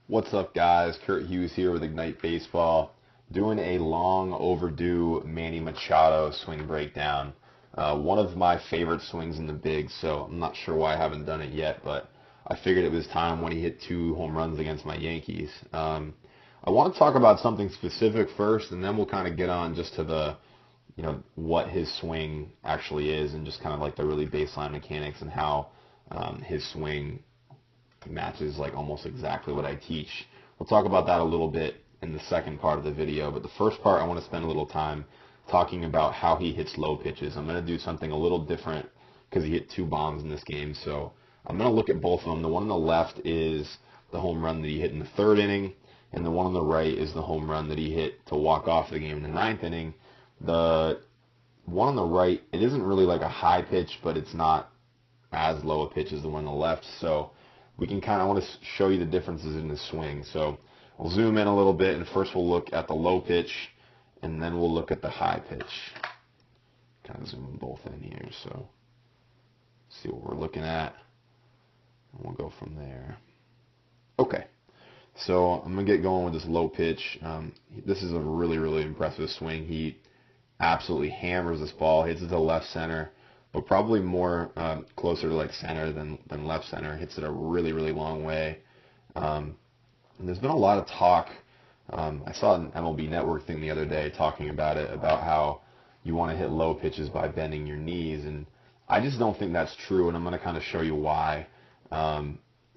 What's up, guys? Kurt Hughes here with Ignite Baseball, doing a long overdue Manny Machado swing breakdown. One of my favorite swings in the big, so I'm not sure why I haven't done it yet, but I figured it was time when he hit 2 home runs against my Yankees. I want to talk about something specific first, and then we'll kind of get on just to what his swing actually is, and just kind of like the really baseline mechanics and how his swing matches like almost exactly what I teach. We'll talk about that a little bit in the second part of the video, but the first part I want to spend a little time talking about how he hits low pitches. I'm going to do something a little different because he hit 2 bombs in this game, so I'm going to look at both of them. The one on the left is the home run that he hit in the 3rd inning, and the one on the right is the home run that he hit to walk off the game in the 9th inning. The one on the right, it isn't really like a high pitch, but it's not as low a pitch as the one on the left, so we can I want to show you the differences in the swing. So we'll zoom in a little bit, and first we'll look at the low pitch, and then we'll look at the high pitch. Kind of zoom them both in here, so see what we're looking at, and we'll go from there. Okay, so I'm going to get going with this low pitch. This is a really, really impressive swing. He absolutely hammers this ball, hits it to left center, but probably more closer to like center than left center. Hits it a really, really long way. And there's been a lot of talk. I saw an MLB Network thing the other day talking about it, about how you want to hit low pitches by bending your knees, and I just don't think that's true, and I'm going to kind of show you why.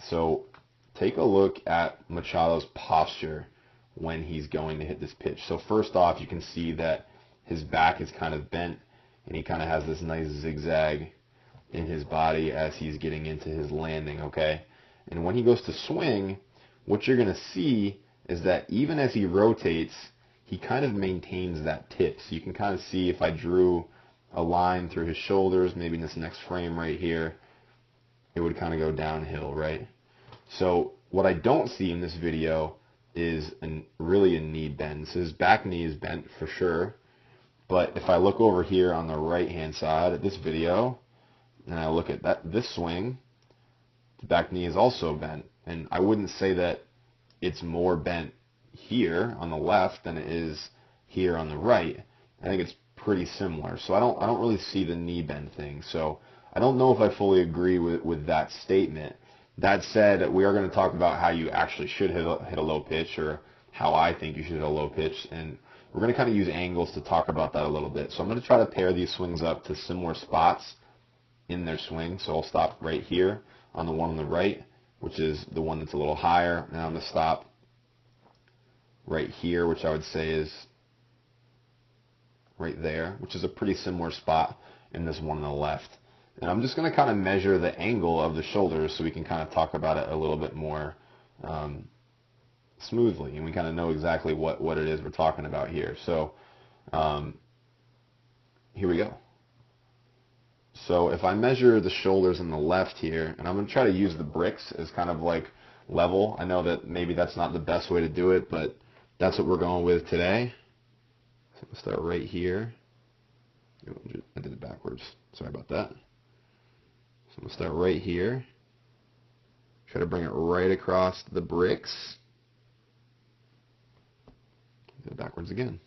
So take a look at Machado's posture when he's going to hit this pitch. So first off, you can see that his back is kind of bent, and he kind of has this nice zigzag in his body as he's getting into his landing, okay? And when he goes to swing, what you're going to see is that even as he rotates, he kind of maintains that tip. So you can kind of see, if I drew a line through his shoulders, maybe in this next frame right here, it would kind of go downhill, right? So what I don't see in this video is really a knee bend. So his back knee is bent for sure. But if I look over here on the right-hand side at this video, and I look at this swing, the back knee is also bent. And I wouldn't say that it's more bent here on the left than it is here on the right. I think it's pretty similar. So I don't really see the knee bend thing. So I don't know if I fully agree with that statement. That said, we are going to talk about how you actually should hit a low pitch, or how I think you should hit a low pitch, and we're going to kind of use angles to talk about that a little bit. So I'm going to try to pair these swings up to similar spots in their swing. So I'll stop right here on the one on the right, which is the one that's a little higher. And I'm going to stop right here, which I would say is right there, which is a pretty similar spot in this one on the left. And I'm just going to kind of measure the angle of the shoulders so we can kind of talk about it a little bit more smoothly, and we kind of know exactly what it is we're talking about here. So here we go. So if I measure the shoulders on the left here, and I'm going to try to use the bricks as kind of like level. I know that maybe that's not the best way to do it, but that's what we're going with today. So I'm going to start right here. I did it backwards. Sorry about that. So I'm going to start right here. Try to bring it right across the bricks. Do it backwards again.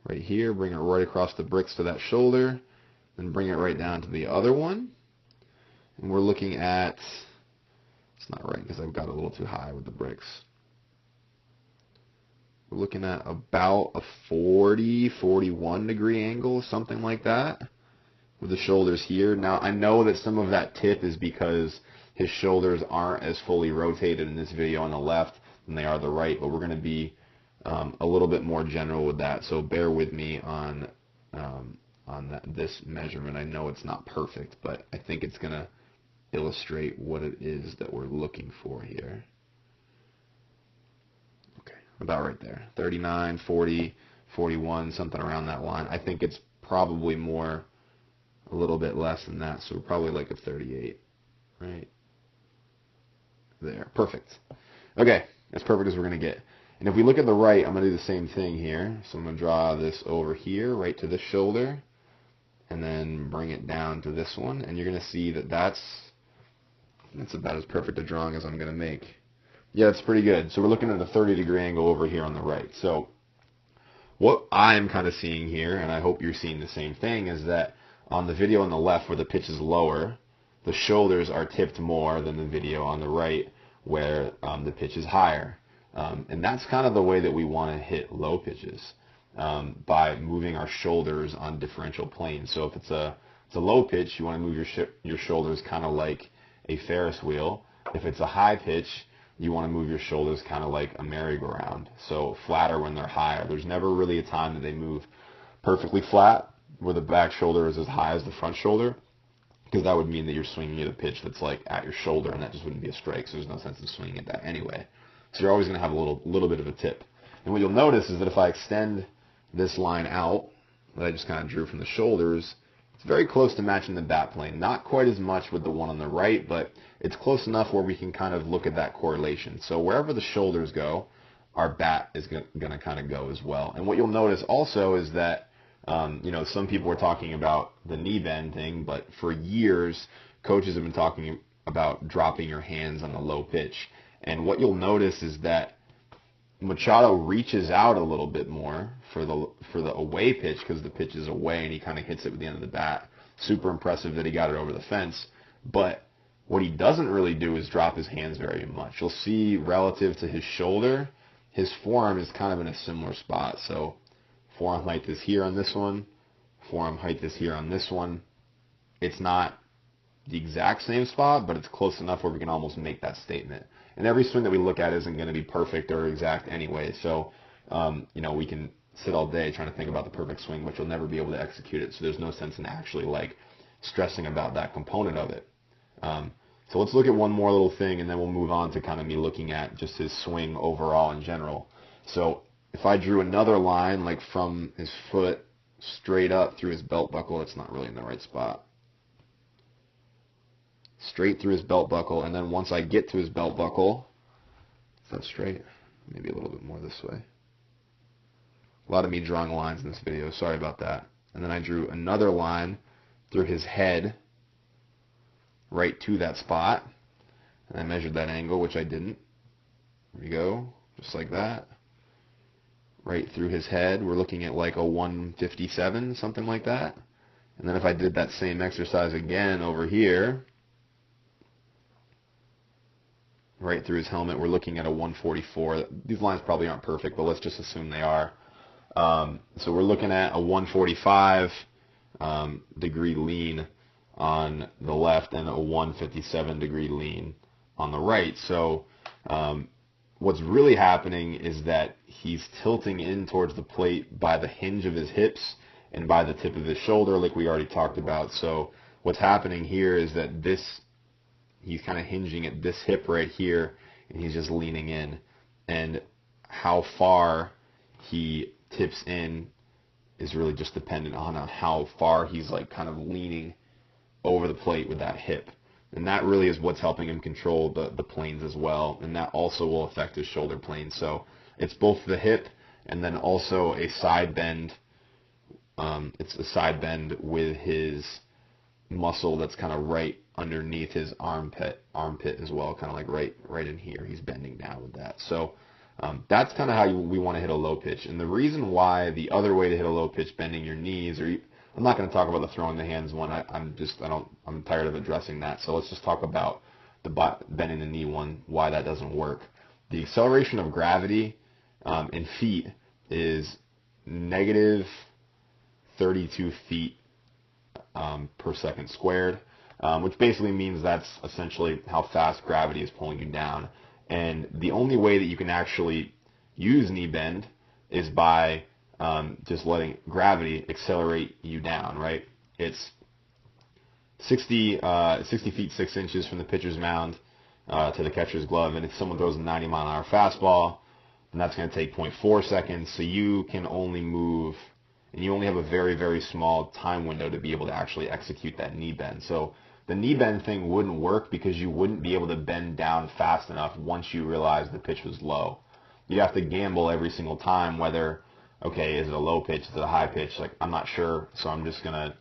Right here, bring it right across the bricks to that shoulder, then bring it right down to the other one. And we're looking at, it's not right because I've got it a little too high with the bricks. We're looking at about a 40, 41 degree angle, something like that, with the shoulders here. Now, I know that some of that tip is because his shoulders aren't as fully rotated in this video on the left than they are the right, but we're going to be a little bit more general with that, so bear with me on this measurement. I know it's not perfect, but I think it's going to illustrate what it is that we're looking for here. Okay, about right there, 39, 40, 41, something around that line. I think it's probably more, a little bit less than that, so probably like a 38, right there. Perfect. Okay, as perfect as we're going to get. And if we look at the right, I'm going to do the same thing here. So I'm going to draw this over here, right to this shoulder, and then bring it down to this one. And you're going to see that that's about as perfect a drawing as I'm going to make. Yeah, that's pretty good. So we're looking at a 30-degree angle over here on the right. So what I'm kind of seeing here, and I hope you're seeing the same thing, is that on the video on the left where the pitch is lower, the shoulders are tipped more than the video on the right where the pitch is higher. And that's kind of the way that we want to hit low pitches, by moving our shoulders on differential planes. So if it's a low pitch, you want to move your shoulders kind of like a Ferris wheel. If it's a high pitch, you want to move your shoulders kind of like a merry-go-round. So flatter when they're higher. There's never really a time that they move perfectly flat where the back shoulder is as high as the front shoulder, because that would mean that you're swinging at a pitch that's like at your shoulder, and that just wouldn't be a strike, so there's no sense in swinging at that anyway. So you're always going to have a little bit of a tip. And what you'll notice is that if I extend this line out that I just kind of drew from the shoulders, it's very close to matching the bat plane. Not quite as much with the one on the right, but it's close enough where we can kind of look at that correlation. So wherever the shoulders go, our bat is going to kind of go as well. And what you'll notice also is that, some people were talking about the knee bend thing, but for years, coaches have been talking about dropping your hands on the low pitch. And what you'll notice is that Machado reaches out a little bit more for the away pitch because the pitch is away and he kind of hits it with the end of the bat. Super impressive that he got it over the fence. But what he doesn't really do is drop his hands very much. You'll see relative to his shoulder, his forearm is kind of in a similar spot. So forearm height is here on this one. Forearm height is here on this one. It's not the exact same spot, but it's close enough where we can almost make that statement. And every swing that we look at isn't going to be perfect or exact anyway. So, we can sit all day trying to think about the perfect swing, but you'll never be able to execute it. So there's no sense in actually stressing about that component of it. So let's look at one more little thing, and then we'll move on to kind of me looking at just his swing overall in general. So if I drew another line from his foot straight up through his belt buckle, it's not really in the right spot. Straight through his belt buckle, and then once I get to his belt buckle, is that straight? Maybe a little bit more this way. A lot of me drawing lines in this video, sorry about that. And then I drew another line through his head, right to that spot, and I measured that angle, which I didn't. There we go, just like that. Right through his head, we're looking at like a 157, something like that. And then if I did that same exercise again over here, right through his helmet, we're looking at a 144. These lines probably aren't perfect, but let's just assume they are. So we're looking at a 145 degree lean on the left and a 157 degree lean on the right. So what's really happening is that he's tilting in towards the plate by the hinge of his hips and by the tip of his shoulder, like we already talked about. So what's happening here is that he's kind of hinging at this hip right here, and he's just leaning in. And how far he tips in is really just dependent on how far he's kind of leaning over the plate with that hip. And that really is what's helping him control the planes as well. And that also will affect his shoulder plane. So it's both the hip and then also a side bend. It's a side bend with his muscle that's kind of right underneath his armpit as well, kind of like right in here. He's bending down with that. So that's kind of how we want to hit a low pitch. And the reason why the other way to hit a low pitch, bending your knees, I'm not going to talk about the throwing the hands one. I'm tired of addressing that. So let's just talk about the bending the knee one, why that doesn't work. The acceleration of gravity in feet is negative 32 feet per second squared, which basically means that's essentially how fast gravity is pulling you down. And the only way that you can actually use knee bend is by just letting gravity accelerate you down, right? It's 60 feet 6 inches from the pitcher's mound to the catcher's glove, and if someone throws a 90-mile-an-hour fastball, then that's going to take 0.4 seconds, so you can only move, and you only have a very, very small time window to be able to actually execute that knee bend. So the knee bend thing wouldn't work because you wouldn't be able to bend down fast enough once you realize the pitch was low. You'd have to gamble every single time whether, okay, is it a low pitch, is it a high pitch? I'm not sure, so I'm just going to,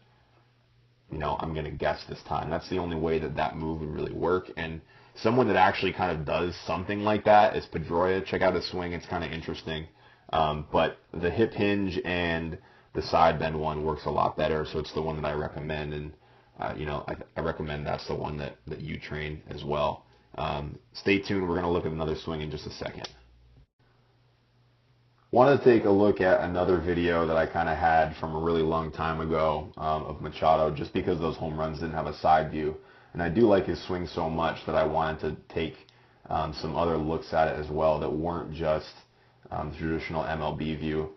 I'm going to guess this time. That's the only way that move would really work. And Someone that actually kind of does something like that is Pedroia. Check out his swing; it's kind of interesting. But the hip hinge and the side bend one works a lot better, so it's the one that I recommend, and I recommend that's the one that you train as well. Stay tuned. We're going to look at another swing in just a second. Want to take a look at another video that I kind of had from a really long time ago of Machado, just because those home runs didn't have a side view. And I do like his swing so much that I wanted to take some other looks at it as well that weren't just the traditional MLB view.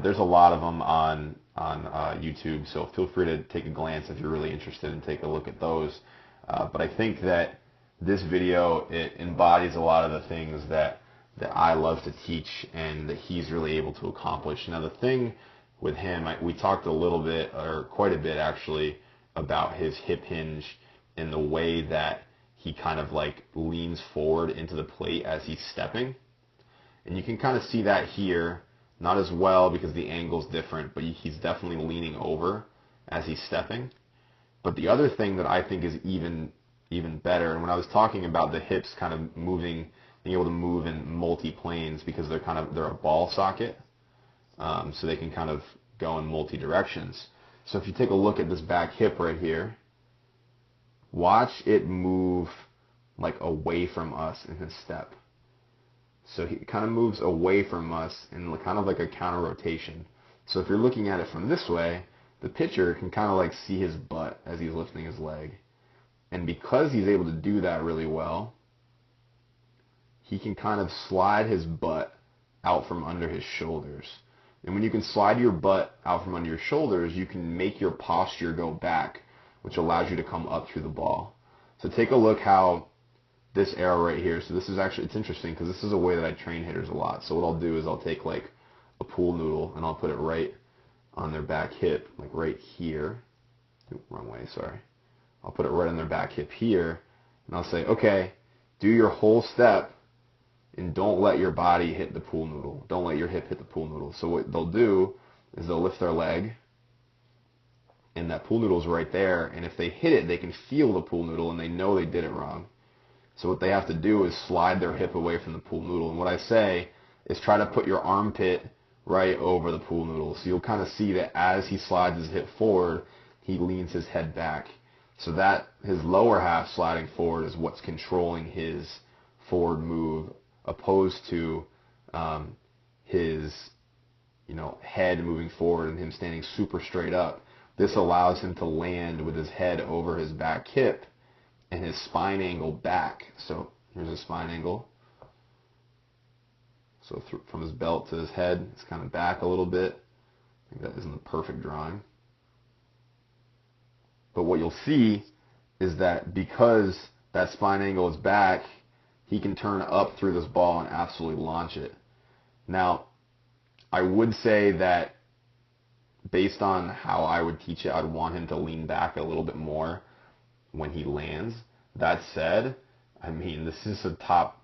There's a lot of them on YouTube, so feel free to take a glance if you're really interested and take a look at those. But I think that this video, it embodies a lot of the things that I love to teach and that he's really able to accomplish. Now the thing with him, we talked a little bit, or quite a bit actually, about his hip hinge and the way that he kind of like leans forward into the plate as he's stepping. And you can kind of see that here, not as well because the angle's different, but he's definitely leaning over as he's stepping. But the other thing that I think is even better, and when I was talking about the hips kind of moving, being able to move in multi-planes because they're a ball socket, so they can kind of go in multi-directions. So if you take a look at this back hip right here, watch it move like away from us in his step. So he kind of moves away from us in kind of like a counter rotation. So if you're looking at it from this way, the pitcher can kind of like see his butt as he's lifting his leg. And because he's able to do that really well, he can kind of slide his butt out from under his shoulders. And when you can slide your butt out from under your shoulders, you can make your posture go back, which allows you to come up through the ball. So take a look how this arrow right here, so this is actually, it's interesting because this is a way that I train hitters a lot. So what I'll do is I'll take like a pool noodle and I'll put it right on their back hip, like right here. Ooh, wrong way, sorry. I'll put it right on their back hip here, and I'll say, okay, do your whole step and don't let your body hit the pool noodle. Don't let your hip hit the pool noodle. So what they'll do is they'll lift their leg, and that pool noodle's right there, and if they hit it, they can feel the pool noodle, and they know they did it wrong. So what they have to do is slide their hip away from the pool noodle. And what I say is try to put your armpit right over the pool noodle. So you'll kind of see that as he slides his hip forward, he leans his head back. So that his lower half sliding forward is what's controlling his forward move, opposed to his head moving forward and him standing super straight up. This allows him to land with his head over his back hip and his spine angle back. So here's his spine angle. So from his belt to his head, it's kind of back a little bit. I think that isn't the perfect drawing. But what you'll see is that because that spine angle is back, he can turn up through this ball and absolutely launch it. Now, I would say that based on how I would teach it, I'd want him to lean back a little bit more when he lands. That said, I mean, this is a top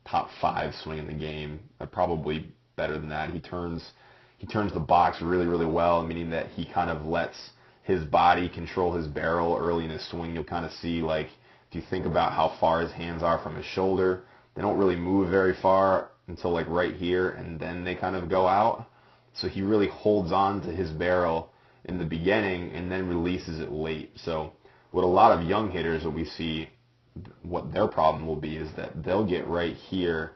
5 swing in the game. Probably better than that. He turns the box really, really well, meaning that he kind of lets his body control his barrel early in his swing. You'll kind of see, like, if you think about how far his hands are from his shoulder, they don't really move very far until like right here, and then they kind of go out. So he really holds on to his barrel in the beginning and then releases it late. So what a lot of young hitters that we see, what their problem will be is that they'll get right here,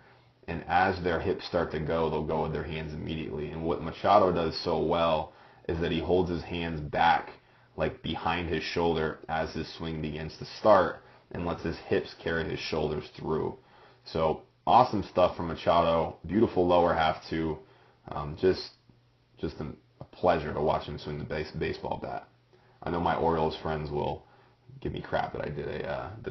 and as their hips start to go, they'll go with their hands immediately. And what Machado does so well is that he holds his hands back, like behind his shoulder as his swing begins to start, and lets his hips carry his shoulders through. So awesome stuff from Machado. Beautiful lower half too. Just a pleasure to watch him swing the baseball bat. I know my Orioles friends will give me crap that I did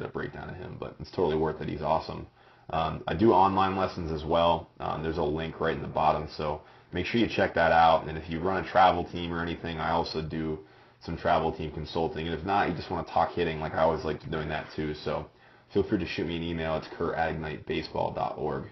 a breakdown of him, but it's totally worth it. He's awesome. I do online lessons as well. There's a link right in the bottom, so make sure you check that out. And if you run a travel team or anything, I also do some travel team consulting. And if not, you just want to talk hitting, like I always like doing that too. So feel free to shoot me an email. It's kurt@ignitebaseball.org.